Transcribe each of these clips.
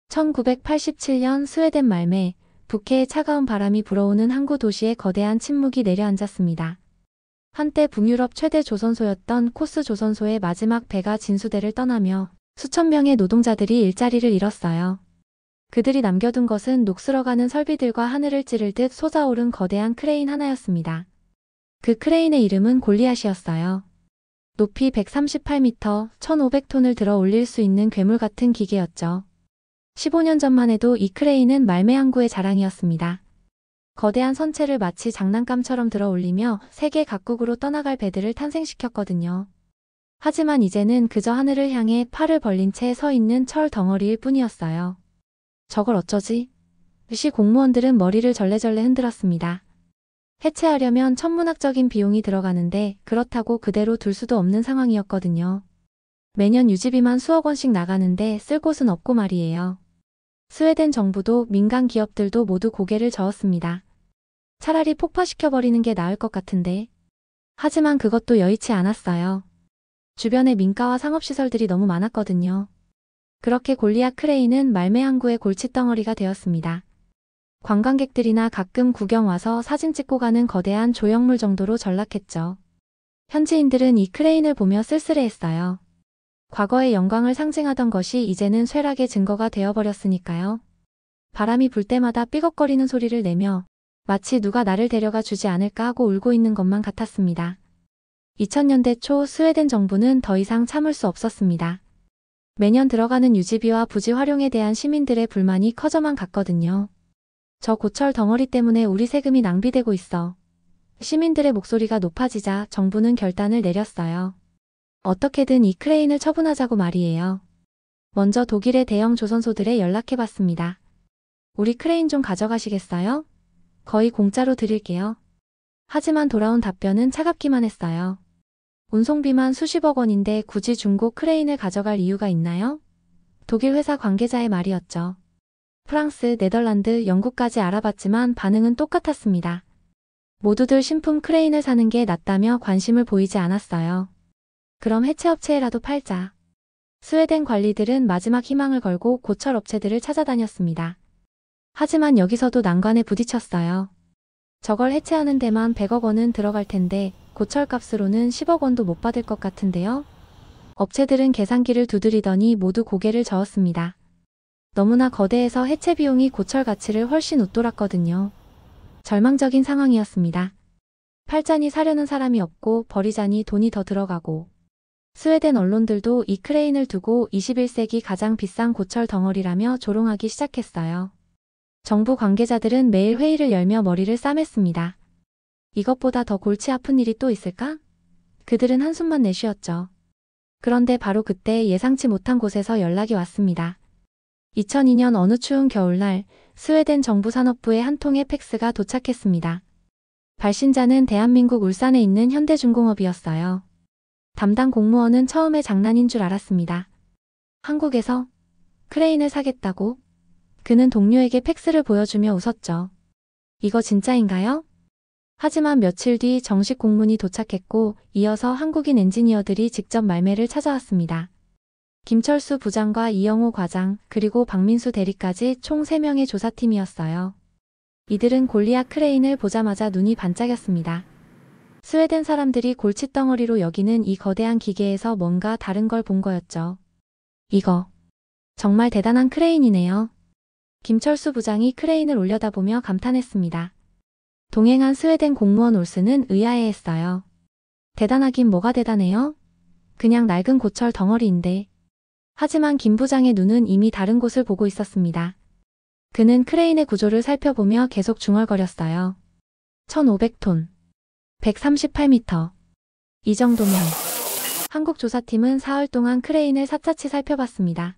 1987년 스웨덴 말매, 북해의 차가운 바람이 불어오는 항구 도시에 거대한 침묵이 내려앉았습니다. 한때 북유럽 최대 조선소였던 코스 조선소의 마지막 배가 진수대를 떠나며 수천 명의 노동자들이 일자리를 잃었어요. 그들이 남겨둔 것은 녹슬어가는 설비들과 하늘을 찌를 듯 솟아오른 거대한 크레인 하나였습니다. 그 크레인의 이름은 골리앗이었어요. 높이 138m, 1,500톤을 들어 올릴 수 있는 괴물 같은 기계였죠. 15년 전만 해도 이 크레인은 말매 항구의 자랑이었습니다. 거대한 선체를 마치 장난감처럼 들어 올리며 세계 각국으로 떠나갈 배들을 탄생시켰거든요. 하지만 이제는 그저 하늘을 향해 팔을 벌린 채 서 있는 철 덩어리일 뿐이었어요. 저걸 어쩌지? 시 공무원들은 머리를 절레절레 흔들었습니다. 해체하려면 천문학적인 비용이 들어가는데 그렇다고 그대로 둘 수도 없는 상황이었거든요. 매년 유지비만 수억 원씩 나가는데 쓸 곳은 없고 말이에요. 스웨덴 정부도 민간 기업들도 모두 고개를 저었습니다. 차라리 폭파시켜버리는 게 나을 것 같은데. 하지만 그것도 여의치 않았어요. 주변에 민가와 상업시설들이 너무 많았거든요. 그렇게 골리앗 크레인은 말매 항구의 골칫덩어리가 되었습니다. 관광객들이나 가끔 구경 와서 사진 찍고 가는 거대한 조형물 정도로 전락했죠. 현지인들은 이 크레인을 보며 쓸쓸해했어요. 과거의 영광을 상징하던 것이 이제는 쇠락의 증거가 되어버렸으니까요. 바람이 불 때마다 삐걱거리는 소리를 내며 마치 누가 나를 데려가 주지 않을까 하고 울고 있는 것만 같았습니다. 2000년대 초 스웨덴 정부는 더 이상 참을 수 없었습니다. 매년 들어가는 유지비와 부지 활용에 대한 시민들의 불만이 커져만 갔거든요. 저 고철 덩어리 때문에 우리 세금이 낭비되고 있어. 시민들의 목소리가 높아지자 정부는 결단을 내렸어요. 어떻게든 이 크레인을 처분하자고 말이에요. 먼저 독일의 대형 조선소들에 연락해봤습니다. 우리 크레인 좀 가져가시겠어요? 거의 공짜로 드릴게요. 하지만 돌아온 답변은 차갑기만 했어요. 운송비만 수십억 원인데 굳이 중고 크레인을 가져갈 이유가 있나요? 독일 회사 관계자의 말이었죠. 프랑스, 네덜란드, 영국까지 알아봤지만 반응은 똑같았습니다. 모두들 신품 크레인을 사는 게 낫다며 관심을 보이지 않았어요. 그럼 해체업체에라도 팔자. 스웨덴 관리들은 마지막 희망을 걸고 고철 업체들을 찾아다녔습니다. 하지만 여기서도 난관에 부딪혔어요. 저걸 해체하는 데만 100억 원은 들어갈 텐데 고철값으로는 10억 원도 못 받을 것 같은데요? 업체들은 계산기를 두드리더니 모두 고개를 저었습니다. 너무나 거대해서 해체 비용이 고철 가치를 훨씬 웃돌았거든요. 절망적인 상황이었습니다. 팔자니 사려는 사람이 없고 버리자니 돈이 더 들어가고. 스웨덴 언론들도 이 크레인을 두고 21세기 가장 비싼 고철 덩어리라며 조롱하기 시작했어요. 정부 관계자들은 매일 회의를 열며 머리를 싸맸습니다. 이것보다 더 골치 아픈 일이 또 있을까? 그들은 한숨만 내쉬었죠. 그런데 바로 그때 예상치 못한 곳에서 연락이 왔습니다. 2002년 어느 추운 겨울날 스웨덴 정부 산업부에 한 통의 팩스가 도착했습니다. 발신자는 대한민국 울산에 있는 현대중공업이었어요. 담당 공무원은 처음에 장난인 줄 알았습니다. 한국에서 크레인을 사겠다고? 그는 동료에게 팩스를 보여주며 웃었죠. 이거 진짜인가요? 하지만 며칠 뒤 정식 공문이 도착했고 이어서 한국인 엔지니어들이 직접 말매를 찾아왔습니다. 김철수 부장과 이영호 과장 그리고 박민수 대리까지 총 3명의 조사팀이었어요. 이들은 골리앗 크레인을 보자마자 눈이 반짝였습니다. 스웨덴 사람들이 골칫덩어리로 여기는 이 거대한 기계에서 뭔가 다른 걸 본 거였죠. 이거 정말 대단한 크레인이네요. 김철수 부장이 크레인을 올려다보며 감탄했습니다. 동행한 스웨덴 공무원 올스는 의아해했어요. 대단하긴 뭐가 대단해요? 그냥 낡은 고철 덩어리인데. 하지만 김 부장의 눈은 이미 다른 곳을 보고 있었습니다. 그는 크레인의 구조를 살펴보며 계속 중얼거렸어요. 1,500톤. 138m. 이 정도면. 한국 조사팀은 사흘 동안 크레인을 샅샅이 살펴봤습니다.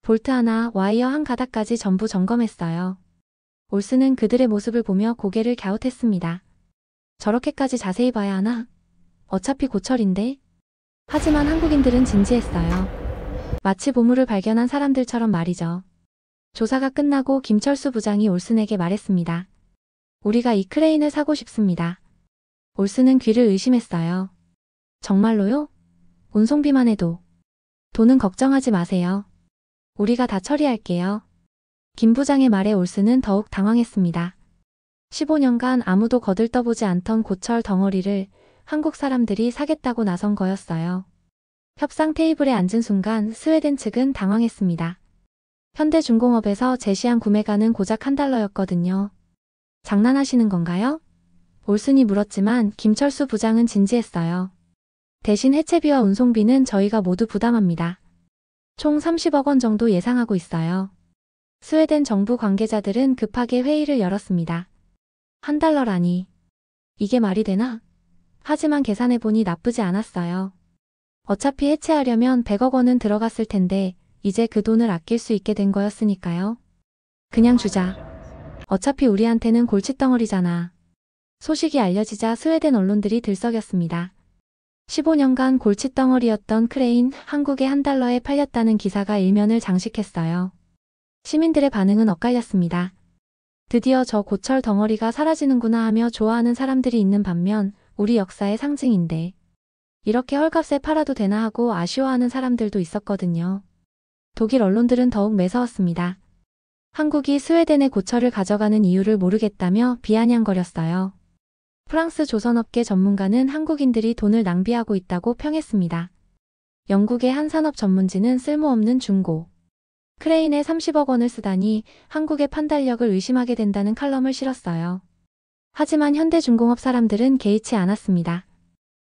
볼트 하나, 와이어 한 가닥까지 전부 점검했어요. 올스는 그들의 모습을 보며 고개를 갸웃했습니다. 저렇게까지 자세히 봐야 하나? 어차피 고철인데? 하지만 한국인들은 진지했어요. 마치 보물을 발견한 사람들처럼 말이죠. 조사가 끝나고 김철수 부장이 올슨에게 말했습니다. 우리가 이 크레인을 사고 싶습니다. 올슨은 귀를 의심했어요. 정말로요? 운송비만 해도. 돈은 걱정하지 마세요. 우리가 다 처리할게요. 김 부장의 말에 올스는 더욱 당황했습니다. 15년간 아무도 거들떠보지 않던 고철 덩어리를 한국 사람들이 사겠다고 나선 거였어요. 협상 테이블에 앉은 순간 스웨덴 측은 당황했습니다. 현대중공업에서 제시한 구매가는 고작 $1였거든요. 장난하시는 건가요? 올슨이 물었지만 김철수 부장은 진지했어요. 대신 해체비와 운송비는 저희가 모두 부담합니다. 총 30억 원 정도 예상하고 있어요. 스웨덴 정부 관계자들은 급하게 회의를 열었습니다. $1라니. 이게 말이 되나? 하지만 계산해보니 나쁘지 않았어요. 어차피 해체하려면 100억 원은 들어갔을 텐데 이제 그 돈을 아낄 수 있게 된 거였으니까요. 그냥 주자. 어차피 우리한테는 골칫덩어리잖아. 소식이 알려지자 스웨덴 언론들이 들썩였습니다. 15년간 골칫덩어리였던 크레인, 한국에 $1에 팔렸다는 기사가 일면을 장식했어요. 시민들의 반응은 엇갈렸습니다. 드디어 저 고철 덩어리가 사라지는구나 하며 좋아하는 사람들이 있는 반면 우리 역사의 상징인데 이렇게 헐값에 팔아도 되나 하고 아쉬워하는 사람들도 있었거든요. 독일 언론들은 더욱 매서웠습니다. 한국이 스웨덴의 고철을 가져가는 이유를 모르겠다며 비아냥거렸어요. 프랑스 조선업계 전문가는 한국인들이 돈을 낭비하고 있다고 평했습니다. 영국의 한 산업 전문지는 쓸모없는 중고 크레인에 30억 원을 쓰다니 한국의 판단력을 의심하게 된다는 칼럼을 실었어요. 하지만 현대중공업 사람들은 개의치 않았습니다.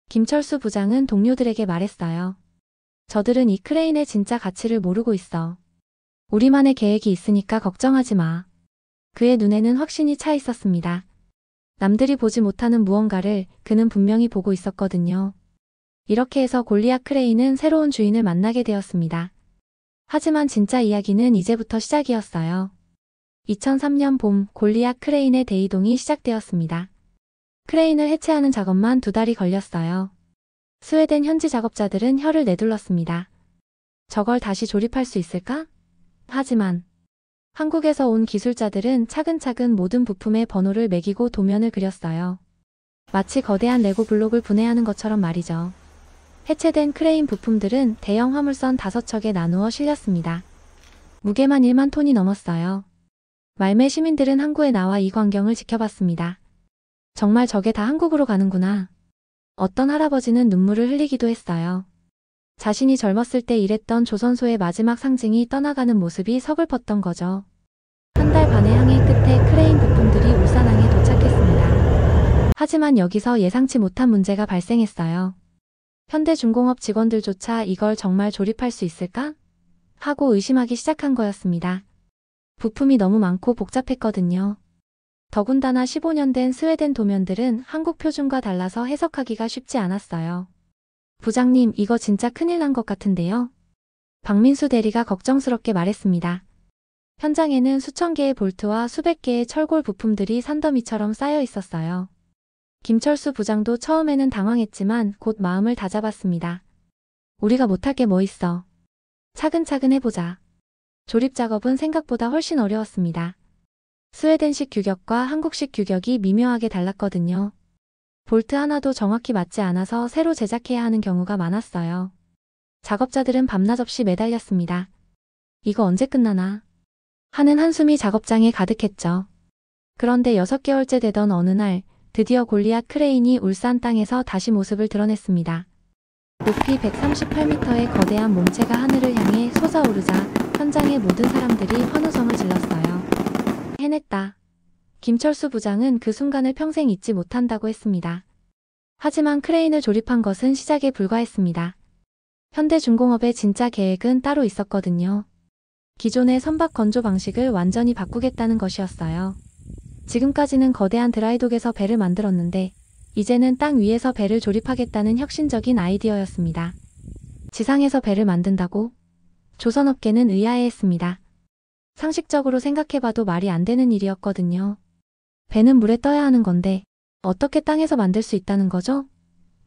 김철수 부장은 동료들에게 말했어요. 저들은 이 크레인의 진짜 가치를 모르고 있어. 우리만의 계획이 있으니까 걱정하지 마. 그의 눈에는 확신이 차 있었습니다. 남들이 보지 못하는 무언가를 그는 분명히 보고 있었거든요. 이렇게 해서 골리앗 크레인은 새로운 주인을 만나게 되었습니다. 하지만 진짜 이야기는 이제부터 시작이었어요. 2003년 봄 골리앗 크레인의 대이동이 시작되었습니다. 크레인을 해체하는 작업만 2달이 걸렸어요. 스웨덴 현지 작업자들은 혀를 내둘렀습니다. 저걸 다시 조립할 수 있을까? 하지만 한국에서 온 기술자들은 차근차근 모든 부품의 번호를 매기고 도면을 그렸어요. 마치 거대한 레고 블록을 분해하는 것처럼 말이죠. 해체된 크레인 부품들은 대형 화물선 5척에 나누어 실렸습니다. 무게만 1만 톤이 넘었어요. 말매 시민들은 항구에 나와 이 광경을 지켜봤습니다. 정말 저게 다 한국으로 가는구나. 어떤 할아버지는 눈물을 흘리기도 했어요. 자신이 젊었을 때 일했던 조선소의 마지막 상징이 떠나가는 모습이 서글펐던 거죠. 1달 반의 항해 끝에 크레인 부품들이 울산항에 도착했습니다. 하지만 여기서 예상치 못한 문제가 발생했어요. 현대중공업 직원들조차 이걸 정말 조립할 수 있을까? 하고 의심하기 시작한 거였습니다. 부품이 너무 많고 복잡했거든요. 더군다나 15년 된 스웨덴 도면들은 한국 표준과 달라서 해석하기가 쉽지 않았어요. 부장님, 이거 진짜 큰일 난 것 같은데요? 박민수 대리가 걱정스럽게 말했습니다. 현장에는 수천 개의 볼트와 수백 개의 철골 부품들이 산더미처럼 쌓여 있었어요. 김철수 부장도 처음에는 당황했지만 곧 마음을 다잡았습니다. 우리가 못할 게 뭐 있어. 차근차근 해보자. 조립 작업은 생각보다 훨씬 어려웠습니다. 스웨덴식 규격과 한국식 규격이 미묘하게 달랐거든요. 볼트 하나도 정확히 맞지 않아서 새로 제작해야 하는 경우가 많았어요. 작업자들은 밤낮 없이 매달렸습니다. 이거 언제 끝나나? 하는 한숨이 작업장에 가득했죠. 그런데 6개월째 되던 어느 날 드디어 골리앗 크레인이 울산 땅에서 다시 모습을 드러냈습니다. 높이 138m의 거대한 몸체가 하늘을 향해 솟아오르자 현장의 모든 사람들이 환호성을 질렀어요. 해냈다. 김철수 부장은 그 순간을 평생 잊지 못한다고 했습니다. 하지만 크레인을 조립한 것은 시작에 불과했습니다. 현대중공업의 진짜 계획은 따로 있었거든요. 기존의 선박 건조 방식을 완전히 바꾸겠다는 것이었어요. 지금까지는 거대한 드라이독에서 배를 만들었는데 이제는 땅 위에서 배를 조립하겠다는 혁신적인 아이디어였습니다. 지상에서 배를 만든다고? 조선업계는 의아해했습니다. 상식적으로 생각해봐도 말이 안 되는 일이었거든요. 배는 물에 떠야 하는 건데 어떻게 땅에서 만들 수 있다는 거죠?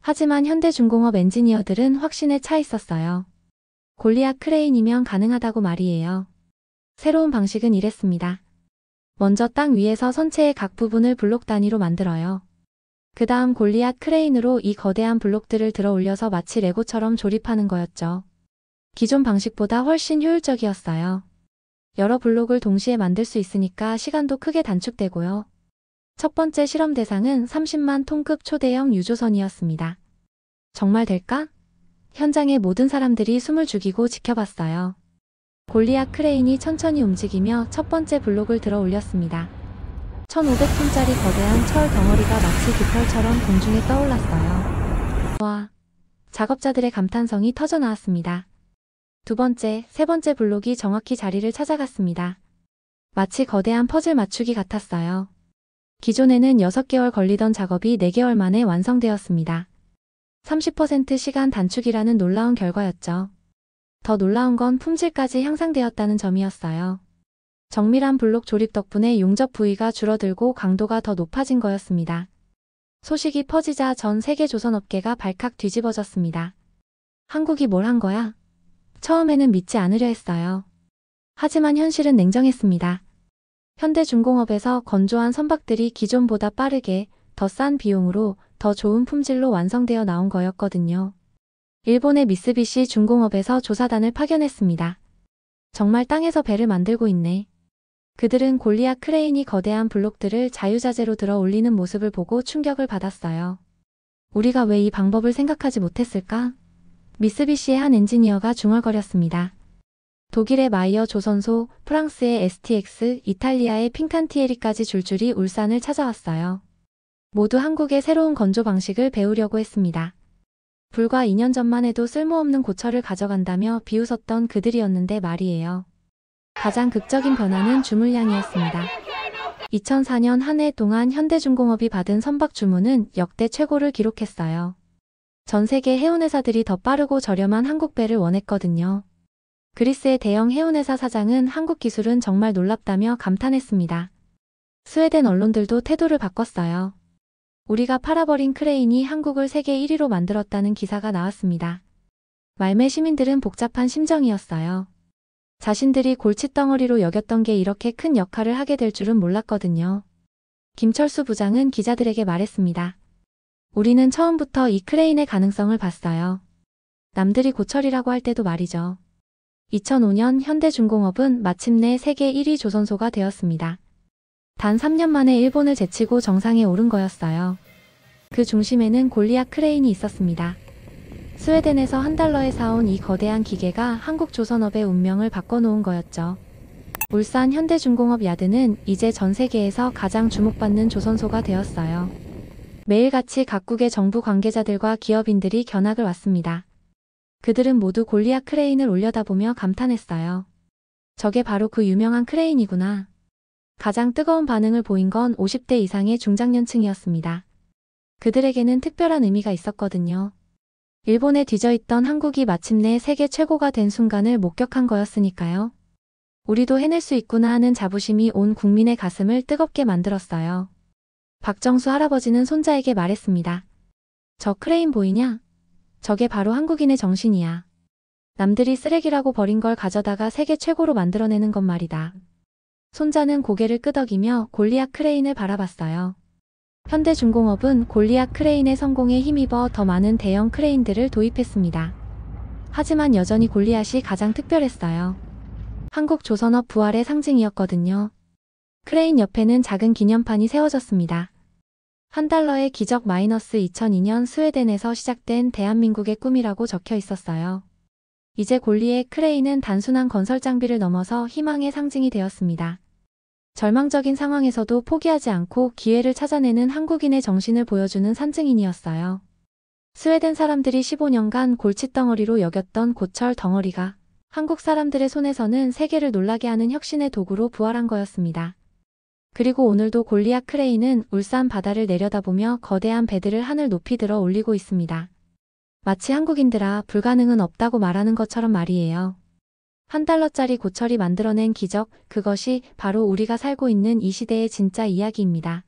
하지만 현대중공업 엔지니어들은 확신에 차 있었어요. 골리앗 크레인이면 가능하다고 말이에요. 새로운 방식은 이랬습니다. 먼저 땅 위에서 선체의 각 부분을 블록 단위로 만들어요. 그 다음 골리앗 크레인으로 이 거대한 블록들을 들어 올려서 마치 레고처럼 조립하는 거였죠. 기존 방식보다 훨씬 효율적이었어요. 여러 블록을 동시에 만들 수 있으니까 시간도 크게 단축되고요. 첫 번째 실험 대상은 30만 톤급 초대형 유조선이었습니다. 정말 될까? 현장의 모든 사람들이 숨을 죽이고 지켜봤어요. 골리앗 크레인이 천천히 움직이며 첫 번째 블록을 들어 올렸습니다. 1500톤짜리 거대한 철 덩어리가 마치 깃털처럼 공중에 떠올랐어요. 와! 작업자들의 감탄성이 터져나왔습니다. 두 번째, 세 번째 블록이 정확히 자리를 찾아갔습니다. 마치 거대한 퍼즐 맞추기 같았어요. 기존에는 6개월 걸리던 작업이 4개월 만에 완성되었습니다. 30% 시간 단축이라는 놀라운 결과였죠. 더 놀라운 건 품질까지 향상되었다는 점이었어요. 정밀한 블록 조립 덕분에 용접 부위가 줄어들고 강도가 더 높아진 거였습니다. 소식이 퍼지자 전 세계 조선업계가 발칵 뒤집어졌습니다. 한국이 뭘 한 거야? 처음에는 믿지 않으려 했어요. 하지만 현실은 냉정했습니다. 현대중공업에서 건조한 선박들이 기존보다 빠르게 더 싼 비용으로 더 좋은 품질로 완성되어 나온 거였거든요. 일본의 미쓰비시 중공업에서 조사단을 파견했습니다. 정말 땅에서 배를 만들고 있네. 그들은 골리앗 크레인이 거대한 블록들을 자유자재로 들어 올리는 모습을 보고 충격을 받았어요. 우리가 왜 이 방법을 생각하지 못했을까? 미쓰비시의 한 엔지니어가 중얼거렸습니다. 독일의 마이어 조선소, 프랑스의 STX, 이탈리아의 핑칸티에리까지 줄줄이 울산을 찾아왔어요. 모두 한국의 새로운 건조 방식을 배우려고 했습니다. 불과 2년 전만 해도 쓸모없는 고철을 가져간다며 비웃었던 그들이었는데 말이에요. 가장 극적인 변화는 주물량이었습니다. 2004년 한 해 동안 현대중공업이 받은 선박 주문은 역대 최고를 기록했어요. 전 세계 해운회사들이 더 빠르고 저렴한 한국 배를 원했거든요. 그리스의 대형 해운회사 사장은 한국 기술은 정말 놀랍다며 감탄했습니다. 스웨덴 언론들도 태도를 바꿨어요. 우리가 팔아버린 크레인이 한국을 세계 1위로 만들었다는 기사가 나왔습니다. 말매 시민들은 복잡한 심정이었어요. 자신들이 골칫덩어리로 여겼던 게 이렇게 큰 역할을 하게 될 줄은 몰랐거든요. 김철수 부장은 기자들에게 말했습니다. 우리는 처음부터 이 크레인의 가능성을 봤어요. 남들이 고철이라고 할 때도 말이죠. 2005년 현대중공업은 마침내 세계 1위 조선소가 되었습니다. 단 3년 만에 일본을 제치고 정상에 오른 거였어요. 그 중심에는 골리앗 크레인이 있었습니다. 스웨덴에서 $1에 사온 이 거대한 기계가 한국 조선업의 운명을 바꿔놓은 거였죠. 울산 현대중공업 야드는 이제 전 세계에서 가장 주목받는 조선소가 되었어요. 매일같이 각국의 정부 관계자들과 기업인들이 견학을 왔습니다. 그들은 모두 골리앗 크레인을 올려다보며 감탄했어요. 저게 바로 그 유명한 크레인이구나. 가장 뜨거운 반응을 보인 건 50대 이상의 중장년층이었습니다. 그들에게는 특별한 의미가 있었거든요. 일본에 뒤져있던 한국이 마침내 세계 최고가 된 순간을 목격한 거였으니까요. 우리도 해낼 수 있구나 하는 자부심이 온 국민의 가슴을 뜨겁게 만들었어요. 박정수 할아버지는 손자에게 말했습니다. 저 크레인 보이냐? 저게 바로 한국인의 정신이야. 남들이 쓰레기라고 버린 걸 가져다가 세계 최고로 만들어내는 건 말이다. 손자는 고개를 끄덕이며 골리앗 크레인을 바라봤어요. 현대중공업은 골리앗 크레인의 성공에 힘입어 더 많은 대형 크레인들을 도입했습니다. 하지만 여전히 골리앗이 가장 특별했어요. 한국 조선업 부활의 상징이었거든요. 크레인 옆에는 작은 기념판이 세워졌습니다. $1의 기적 마이너스 2002년 스웨덴에서 시작된 대한민국의 꿈이라고 적혀 있었어요. 이제 골리앗 크레인은 단순한 건설 장비를 넘어서 희망의 상징이 되었습니다. 절망적인 상황에서도 포기하지 않고 기회를 찾아내는 한국인의 정신을 보여주는 산증인이었어요. 스웨덴 사람들이 15년간 골칫덩어리로 여겼던 고철 덩어리가 한국 사람들의 손에서는 세계를 놀라게 하는 혁신의 도구로 부활한 거였습니다. 그리고 오늘도 골리앗 크레인은 울산 바다를 내려다보며 거대한 배들을 하늘 높이 들어 올리고 있습니다. 마치 한국인들아 불가능은 없다고 말하는 것처럼 말이에요. $1짜리 고철이 만들어낸 기적, 그것이 바로 우리가 살고 있는 이 시대의 진짜 이야기입니다.